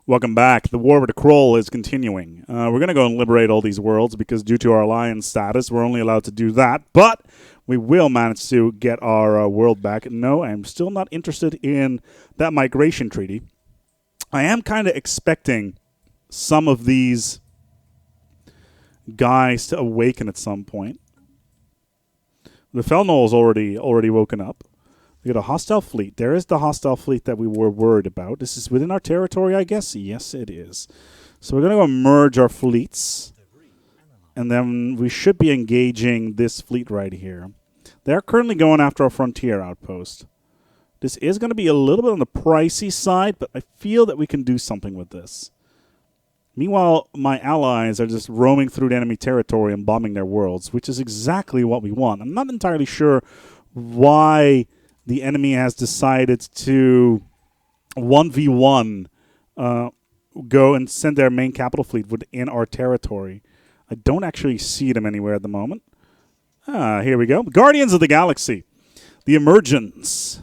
Welcome back. The war with the Kroll is continuing. We're going to go and liberate all these worlds because due to our alliance status, we're only allowed to do that. But we will manage to get our world back. No, I'm still not interested in that migration treaty. I am kind of expecting some of these guys to awaken at some point. The Felnol's already woken up. We got a hostile fleet. There is the hostile fleet that we were worried about. This is within our territory, I guess? Yes, it is. So we're going to go merge our fleets. And then we should be engaging this fleet right here. They're currently going after our frontier outpost. This is going to be a little bit on the pricey side, but I feel that we can do something with this. Meanwhile, my allies are just roaming through the enemy territory and bombing their worlds, which is exactly what we want. I'm not entirely sure why the enemy has decided to 1v1 go and send their main capital fleet within our territory. I don't actually see them anywhere at the moment. Here we go. Guardians of the Galaxy. The emergence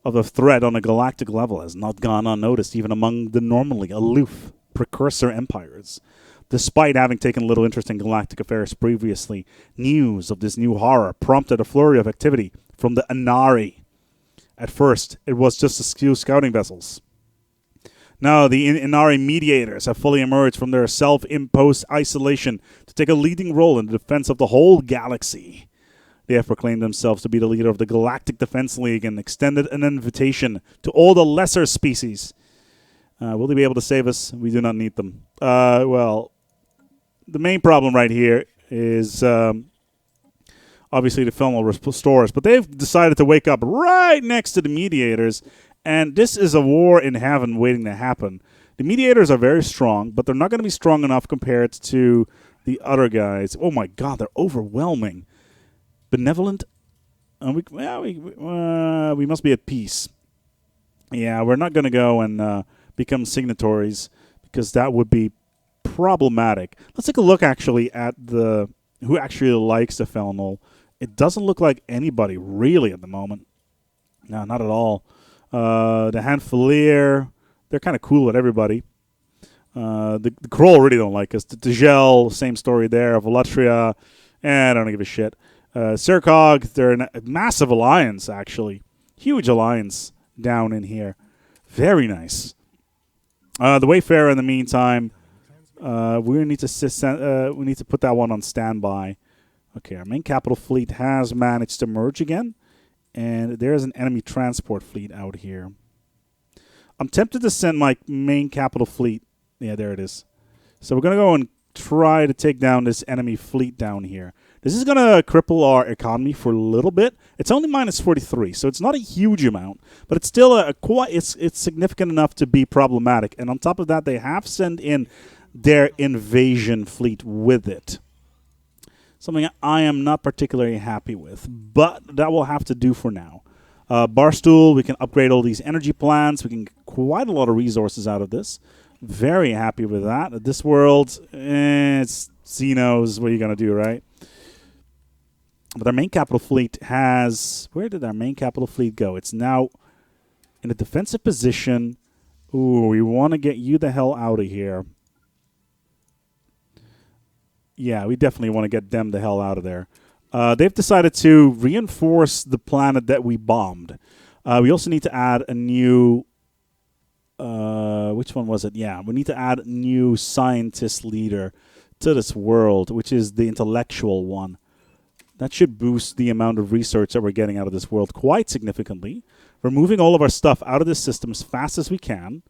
of a threat on a galactic level has not gone unnoticed even among the normally aloof precursor empires. Despite having taken little interest in galactic affairs previously, news of this new horror prompted a flurry of activity from the Inari. At first, it was just a few scouting vessels. Now, the Inari mediators have fully emerged from their self-imposed isolation to take a leading role in the defense of the whole galaxy. They have proclaimed themselves to be the leader of the Galactic Defense League and extended an invitation to all the lesser species. Will they be able to save us? We do not need them. Well, the main problem right here is obviously the Felnol restores, but they've decided to wake up right next to the mediators, and this is a war in heaven waiting to happen. The mediators are very strong, but they're not going to be strong enough compared to the other guys. Oh my god, they're overwhelming. Benevolent? We must be at peace. Yeah, we're not going to go and become signatories because that would be problematic. Let's take a look actually at who actually likes the Felnol. It doesn't look like anybody really at the moment. No, not at all. The Hanfalier, they're kind of cool with everybody. The Kroll really don't like us. The Tagel, same story there. Volatria, I don't give a shit. Sercog, they're a massive alliance, actually. Huge alliance down in here. Very nice. The Wayfarer, in the meantime, we need to put that one on standby. Okay, our main capital fleet has managed to merge again, and there is an enemy transport fleet out here. I'm tempted to send my main capital fleet. Yeah, there it is. So we're going to go and try to take down this enemy fleet down here. This is going to cripple our economy for a little bit. It's only minus 43, so it's not a huge amount, but it's still it's significant enough to be problematic. And on top of that, they have sent in their invasion fleet with it. Something I am not particularly happy with, but that will have to do for now. Barstool, we can upgrade all these energy plants. We can get quite a lot of resources out of this. Very happy with that. This world, it's Xenos. What are you going to do, right? But our main capital fleet has... Where did our main capital fleet go? It's now in a defensive position. Ooh, we want to get you the hell out of here. Yeah, we definitely want to get them the hell out of there. They've decided to reinforce the planet that we bombed. We also need to add a new... which one was it? Yeah, we need to add a new scientist leader to this world, which is the intellectual one. That should boost the amount of research that we're getting out of this world quite significantly. We're moving all of our stuff out of this system as fast as we can.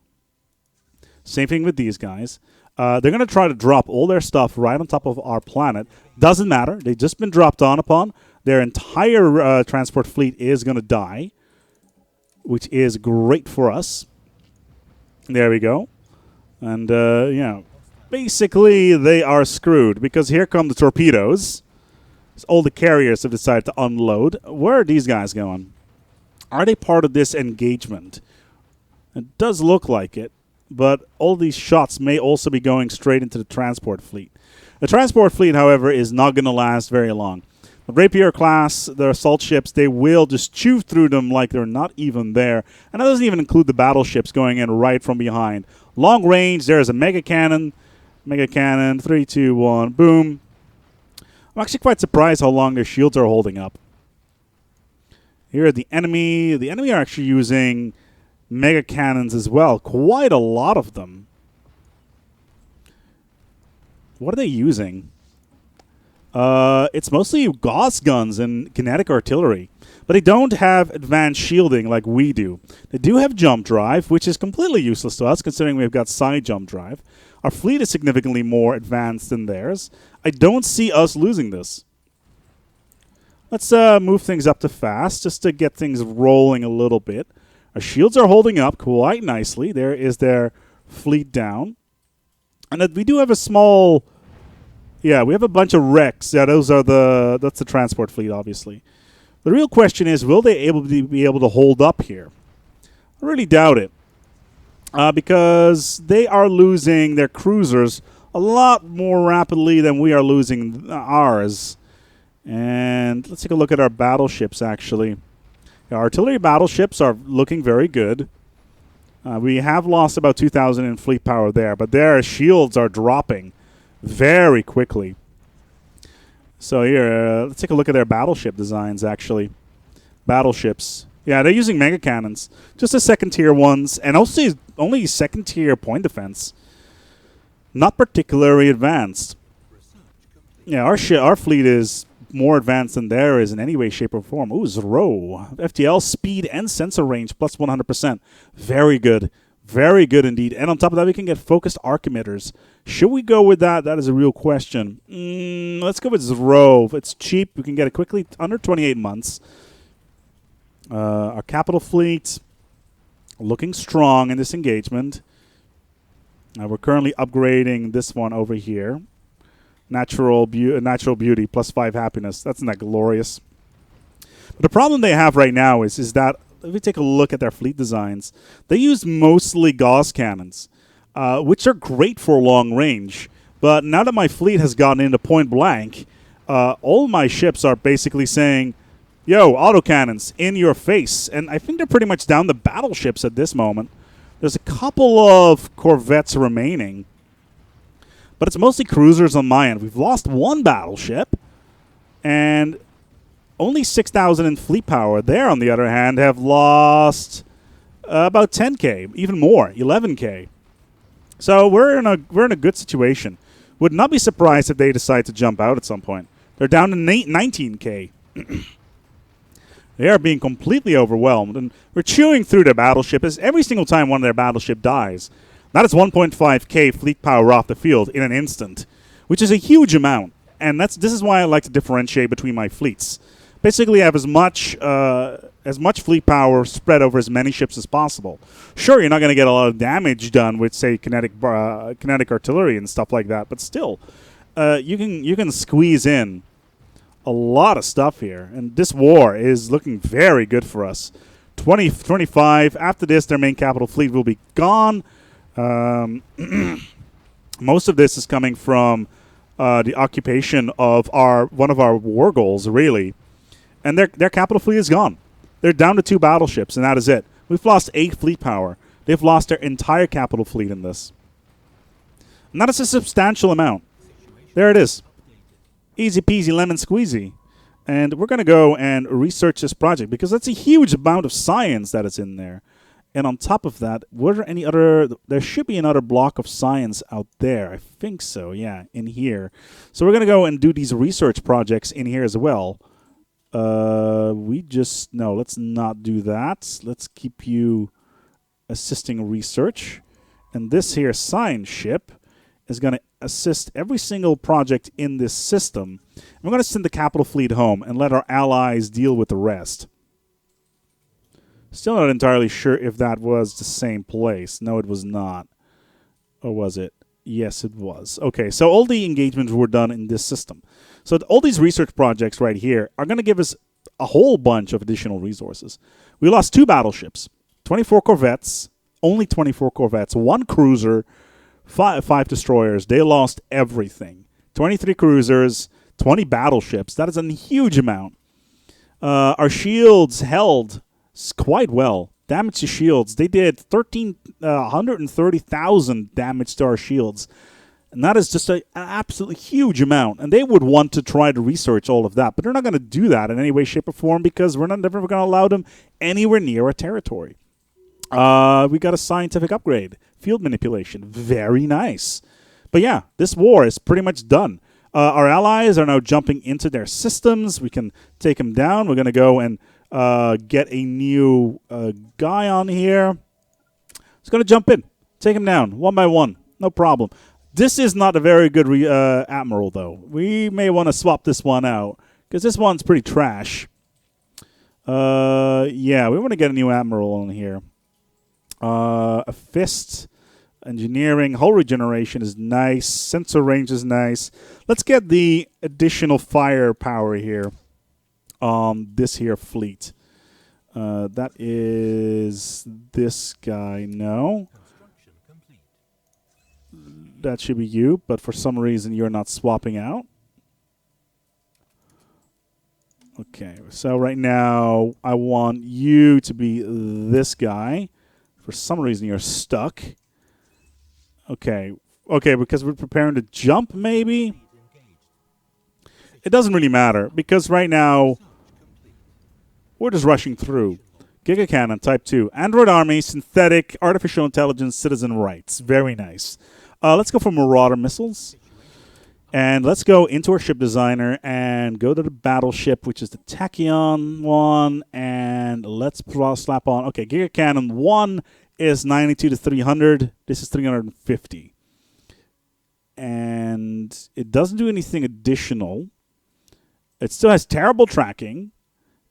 Same thing with these guys. They're going to try to drop all their stuff right on top of our planet. Doesn't matter. They've just been dropped on upon. Their entire transport fleet is going to die, which is great for us. There we go. And, basically they are screwed because here come the torpedoes. All the carriers have decided to unload. Where are these guys going? Are they part of this engagement? It does look like it. But all these shots may also be going straight into the transport fleet. The transport fleet, however, is not going to last very long. Rapier class, the assault ships, they will just chew through them like they're not even there. And that doesn't even include the battleships going in right from behind. Long range, there's a mega cannon. Mega cannon, 3, 2, 1, boom. I'm actually quite surprised how long their shields are holding up. Here, the enemy are actually using mega cannons as well. Quite a lot of them. What are they using? It's mostly Gauss guns and kinetic artillery. But they don't have advanced shielding like we do. They do have jump drive, which is completely useless to us considering we've got side jump drive. Our fleet is significantly more advanced than theirs. I don't see us losing this. Let's move things up to fast just to get things rolling a little bit. Our shields are holding up quite nicely. There is their fleet down. And we do have a small... Yeah, we have a bunch of wrecks. Yeah, that's the transport fleet, obviously. The real question is, will they be able to hold up here? I really doubt it. Because they are losing their cruisers a lot more rapidly than we are losing ours. And let's take a look at our battleships, actually. Our artillery battleships are looking very good. We have lost about 2,000 in fleet power there, but their shields are dropping very quickly. So here, let's take a look at their battleship designs, actually. Battleships. Yeah, they're using mega cannons. Just the second-tier ones, and also only second-tier point defense. Not particularly advanced. Yeah, our fleet is more advanced than theirs in any way, shape, or form. Ooh, Zero. FTL, speed, and sensor range, plus 100%. Very good. Very good indeed. And on top of that, we can get focused arc emitters. Should we go with that? That is a real question. Let's go with Zero. If it's cheap, we can get it quickly, under 28 months. Our capital fleet, looking strong in this engagement. We're currently upgrading this one over here. Natural beauty, plus 5 happiness. That's not glorious. But the problem they have right now is that, if we take a look at their fleet designs, they use mostly Gauss cannons, which are great for long range. But now that my fleet has gotten into point blank, all my ships are basically saying, yo, autocannons, in your face. And I think they're pretty much down to battleships at this moment. There's a couple of corvettes remaining, but it's mostly cruisers on my end. We've lost one battleship, and only 6,000 in fleet power. There, on the other hand, have lost about 10K, even more, 11K. So we're in a good situation. Would not be surprised if they decide to jump out at some point. They're down to 19K. They are being completely overwhelmed, and we're chewing through their battleship as every single time one of their battleship dies. That is 1.5K fleet power off the field in an instant, which is a huge amount. And this is why I like to differentiate between my fleets. Basically, have as much fleet power spread over as many ships as possible. Sure, you're not going to get a lot of damage done with, say, kinetic artillery and stuff like that, but still, you can squeeze in a lot of stuff here. And this war is looking very good for us. 2025. After this, their main capital fleet will be gone. Most of this is coming from the occupation of one of our war goals, really. And their capital fleet is gone. They're down to 2 battleships, and that is it. We've lost 8 fleet power. They've lost their entire capital fleet in this. And that is a substantial amount. There it is. Easy peasy lemon squeezy. And we're going to go and research this project because that's a huge amount of science that is in there. And on top of that, were there any other... There should be another block of science out there. I think so, yeah, in here. So we're going to go and do these research projects in here as well. No, let's not do that. Let's keep you assisting research. And this here science ship is going to assist every single project in this system. We're going to send the capital fleet home and let our allies deal with the rest. Still not entirely sure if that was the same place. No, it was not. Or was it? Yes, it was. Okay, so all the engagements were done in this system. So all these research projects right here are going to give us a whole bunch of additional resources. We lost 2 battleships, 24 corvettes, only 24 corvettes, 1 cruiser, 5 destroyers. They lost everything. 23 cruisers, 20 battleships. That is a huge amount. Our shields held quite well. Damage to shields. They did 130,000 damage to our shields. And that is just an absolutely huge amount. And they would want to try to research all of that. But they're not going to do that in any way, shape, or form because we're never going to allow them anywhere near our territory. We got a scientific upgrade. Field manipulation. Very nice. But yeah, this war is pretty much done. Our allies are now jumping into their systems. We can take them down. We're going to go and get a new guy on here. He's going to jump in. Take him down one by one. No problem. This is not a very good admiral, though. We may want to swap this one out because this one's pretty trash. Yeah, we want to get a new admiral on here. A fist. Engineering, hull regeneration is nice. Sensor range is nice. Let's get the additional firepower here on this here fleet. That is this guy. No. That should be you, but for some reason you're not swapping out. Okay, so right now I want you to be this guy. For some reason you're stuck. Okay, because we're preparing to jump, maybe? It doesn't really matter, because right now, we're just rushing through. Giga Cannon, Type 2. Android Army, Synthetic, Artificial Intelligence, Citizen Rights. Very nice. Let's go for Marauder Missiles. And let's go into our ship designer and go to the battleship, which is the Tachyon one. And let's slap on... Okay, Giga Cannon 1 is 92 to 300. This is 350. And it doesn't do anything additional. It still has terrible tracking.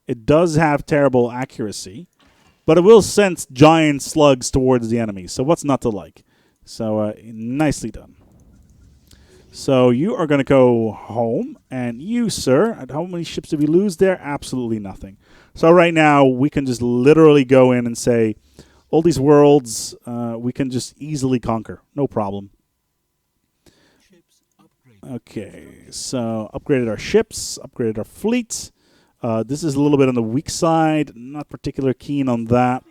It does have terrible accuracy. But it will sense giant slugs towards the enemy. So what's not to like? So nicely done. So you are going to go home. And you, sir, how many ships did we lose there? Absolutely nothing. So right now we can just literally go in and say... All these worlds we can just easily conquer. No problem. Okay, so upgraded our ships, upgraded our fleet. This is a little bit on the weak side. Not particularly keen on that.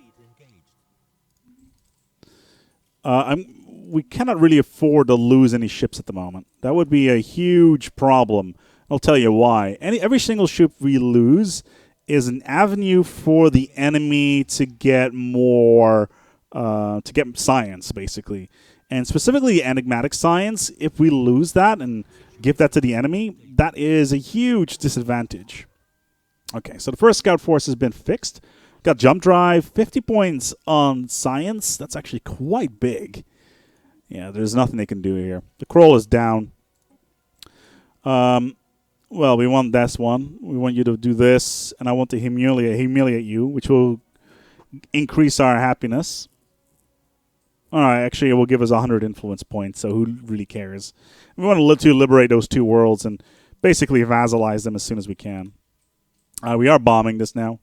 We cannot really afford to lose any ships at the moment. That would be a huge problem. I'll tell you why. Every single ship we lose... is an avenue for the enemy to get more, to get science, basically. And specifically enigmatic science, if we lose that and give that to the enemy, that is a huge disadvantage. Okay, so the first scout force has been fixed. Got jump drive, 50 points on science. That's actually quite big. Yeah, there's nothing they can do here. The Kroll is down. Well, we want this one. We want you to do this, and I want to humiliate you, which will increase our happiness. All right, actually, it will give us 100 influence points, so who really cares? We want to liberate those two worlds and basically vassalize them as soon as we can. We are bombing this now.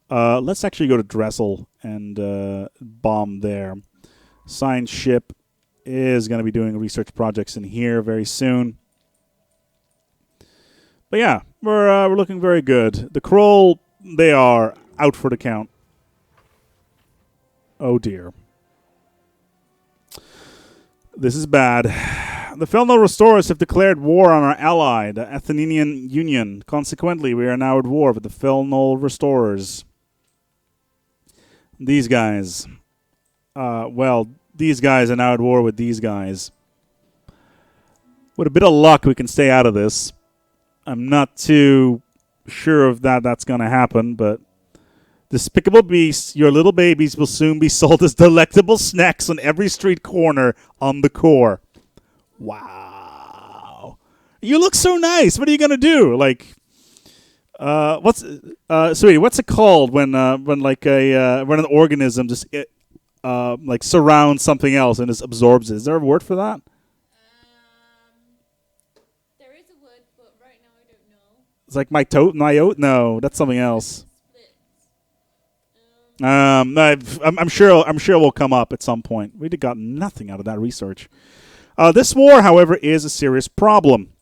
Let's actually go to Dressel and bomb there. Science ship is going to be doing research projects in here very soon. But yeah, we're looking very good. The Kroll, they are out for the count. Oh dear. This is bad. The Felno Restorers have declared war on our ally, the Athenian Union. Consequently, we are now at war with the Felno Restorers. These guys. Well, these guys are now at war with these guys. With a bit of luck, we can stay out of this. I'm not too sure of that's going to happen, but despicable beasts, your little babies will soon be sold as delectable snacks on every street corner on the core. Wow. You look so nice. What are you going to do? Like, sweetie, what's it called when an organism just like surrounds something else and just absorbs it? Is there a word for that? It's like my oat? No, that's something else. I'm sure it will come up at some point. We got nothing out of that research. This war, however, is a serious problem.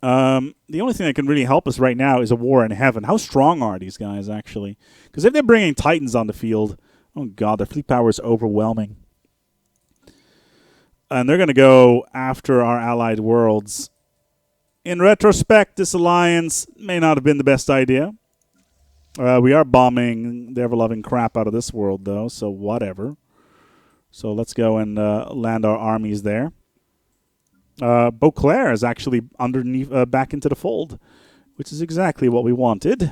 The only thing that can really help us right now is a war in heaven. How strong are these guys, actually? Because if they're bringing Titans on the field, oh god, their fleet power is overwhelming. And they're going to go after our allied worlds. In retrospect, this alliance may not have been the best idea. We are bombing the ever-loving crap out of this world, though, so whatever. So let's go and land our armies there. Beauclaire is actually underneath, back into the fold, which is exactly what we wanted.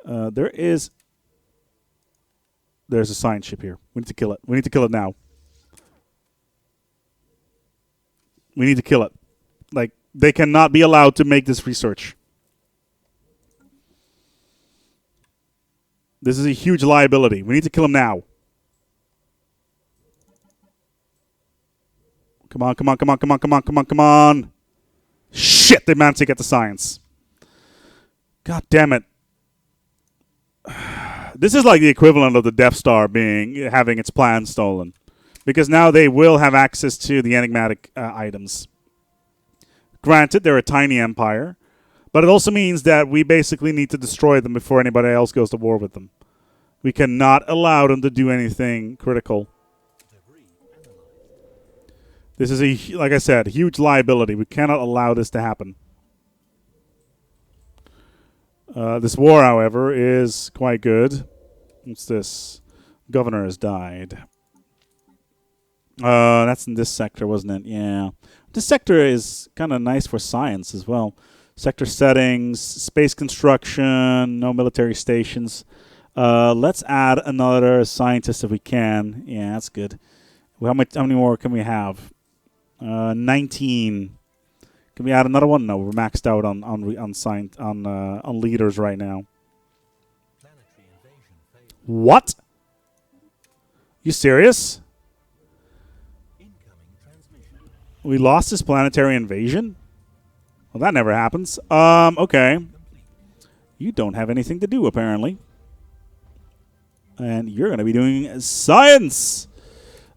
There's a science ship here. We need to kill it. We need to kill it now. We need to kill it. Like, they cannot be allowed to make this research. This is a huge liability. We need to kill him now. Come on, come on, come on, come on, come on, come on, come on. Shit, they managed to get the science. God damn it. This is like the equivalent of the Death Star having its plan stolen. Because now they will have access to the enigmatic items. Granted, they're a tiny empire. But it also means that we basically need to destroy them before anybody else goes to war with them. We cannot allow them to do anything critical. This is, like I said, huge liability. We cannot allow this to happen. This war, however, is quite good. What's this? Governor has died. That's in this sector, wasn't it? Yeah. This sector is kind of nice for science as well. Sector settings, space construction, no military stations. Let's add another scientist if we can. Yeah, that's good. How many more can we have? 19. Can we add another one? No, we're maxed out on leaders right now. What? You serious? We lost this planetary invasion? Well, that never happens. Okay. You don't have anything to do, apparently. And you're going to be doing science!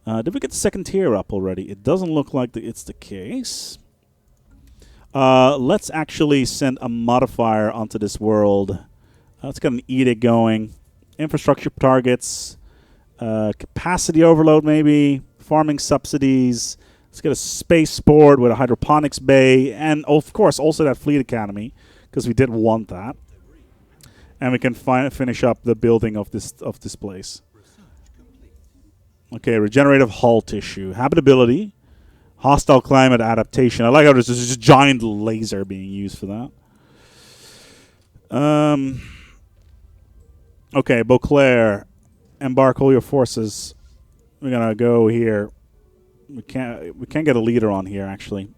Did we get the second tier up already? It doesn't look like it's the case. Let's actually send a modifier onto this world. Let's get an edict going. Infrastructure targets. Capacity overload, maybe. Farming subsidies. Let's get a spaceport with a hydroponics bay. And, of course, also that fleet academy. Because we did want that. And we can finish up the building of this place. Okay, regenerative hull tissue. Habitability. Hostile climate adaptation. I like how there's just a giant laser being used for that. Okay, Beauclaire. Embark all your forces. We're going to go here. We can't get a leader on here, actually.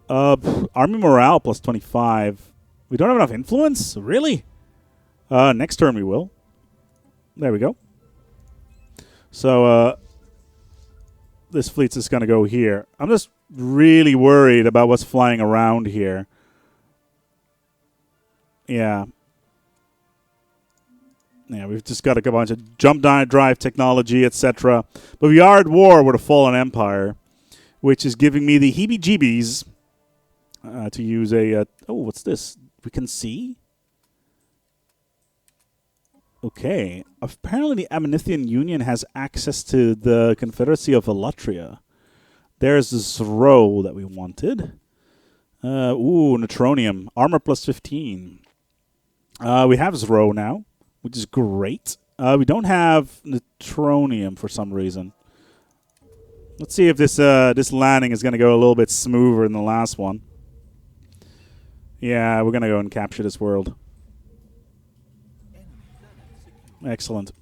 Army morale plus 25. We don't have enough influence? Really? Next turn we will. There we go. So, this fleet's just going to go here. I'm just really worried about what's flying around here. Yeah. Yeah, we've just got a bunch of jump drive technology, etc. But we are at war with a fallen empire, which is giving me the heebie-jeebies to use a... oh, what's this? We can see? Okay. Apparently the Ammonithian Union has access to the Confederacy of Elatria. There's this row that we wanted. Ooh, neutronium. Armor plus 15. We have this row now, which is great. We don't have neutronium for some reason. Let's see if this landing is going to go a little bit smoother than the last one. Yeah, we're going to go and capture this world. Excellent.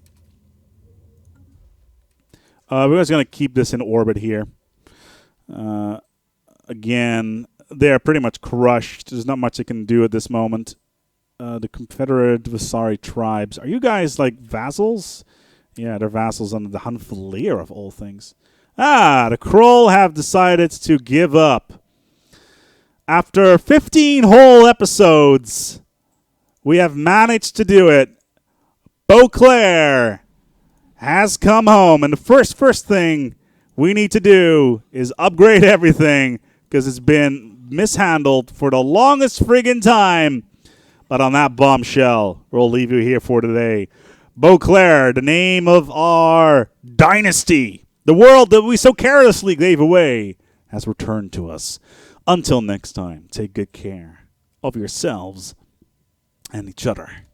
We're just going to keep this in orbit here. Again, they're pretty much crushed. There's not much they can do at this moment. The Confederate Vasari tribes. Are you guys like vassals? Yeah, they're vassals under the Hanfalier of all things. Ah, the Kroll have decided to give up. After 15 whole episodes, we have managed to do it. Beauclaire has come home, and the first thing we need to do is upgrade everything because it's been mishandled for the longest friggin' time. But on that bombshell, we'll leave you here for today. Beauclaire, the name of our dynasty, the world that we so carelessly gave away, has returned to us. Until next time, take good care of yourselves and each other.